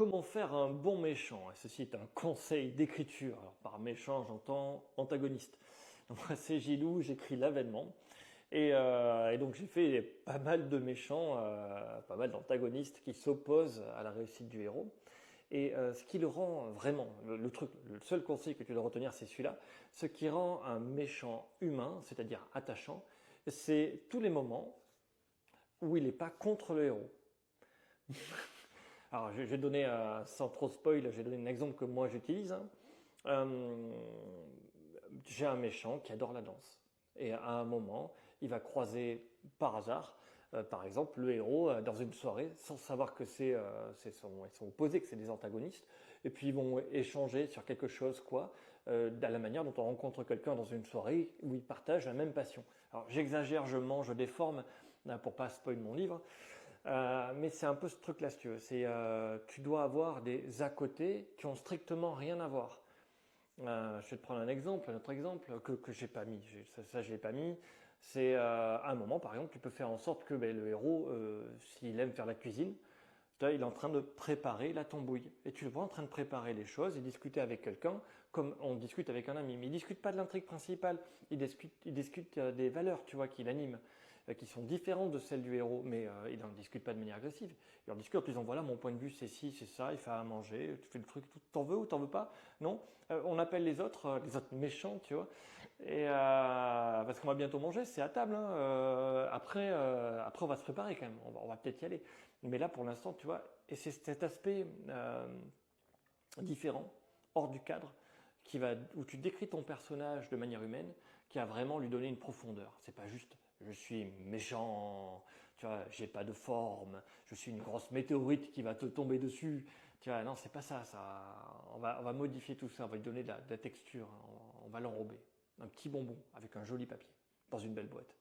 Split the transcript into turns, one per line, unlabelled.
Comment faire un bon méchant? Et ceci est un conseil d'écriture. Alors, par méchant, j'entends antagoniste. Donc, moi, c'est Gilou, j'écris l'avènement. Et donc, j'ai fait pas mal de méchants, pas mal d'antagonistes qui s'opposent à la réussite du héros. Et ce qui le rend vraiment, le seul conseil que tu dois retenir, c'est celui-là. Ce qui rend un méchant humain, c'est-à-dire attachant, c'est tous les moments où il n'est pas contre le héros. Alors, je vais donner, sans trop spoil, je vais donner un exemple que moi j'utilise. Hein. Euh, j'ai un méchant qui adore la danse. Et à un moment, il va croiser par hasard, par exemple, le héros dans une soirée, sans savoir que ils sont opposés, que c'est des antagonistes. Et puis ils vont échanger sur quelque chose, quoi, de la manière dont on rencontre quelqu'un dans une soirée où ils partagent la même passion. Alors j'exagère, je mens, je déforme, pour pas spoiler mon livre. Mais c'est un peu ce truc-là, si tu veux. Tu dois avoir des à côté qui ont strictement rien à voir. Je vais te prendre un autre exemple que j'ai pas mis. Ça, je l'ai pas mis. C'est à un moment, par exemple, tu peux faire en sorte que le héros, s'il aime faire la cuisine, tu vois, il est en train de préparer la tambouille. Et tu le vois en train de préparer les choses et discuter avec quelqu'un comme on discute avec un ami. Mais il discute pas de l'intrigue principale. Il discute des valeurs, tu vois, qui l'animent, qui sont différentes de celles du héros. Mais il n'en discute pas de manière agressive. Il en discute en disant voilà, mon point de vue, c'est ci, c'est ça, il fait à manger, tu fais le truc, t'en veux ou t'en veux pas? Non. On appelle les autres méchants, tu vois. Et parce qu'on va bientôt manger, c'est à table. Hein. Après, on va se préparer quand même. On va peut-être y aller. Mais là, pour l'instant, tu vois, et c'est cet aspect différent, hors du cadre, où tu décris ton personnage de manière humaine, qui a vraiment lui donné une profondeur. C'est pas juste je suis méchant, tu vois, j'ai pas de forme, je suis une grosse météorite qui va te tomber dessus. Tu vois, non, c'est pas ça. On va modifier tout ça, on va lui donner de la texture, hein, on va l'enrober. Un petit bonbon avec un joli papier dans une belle boîte.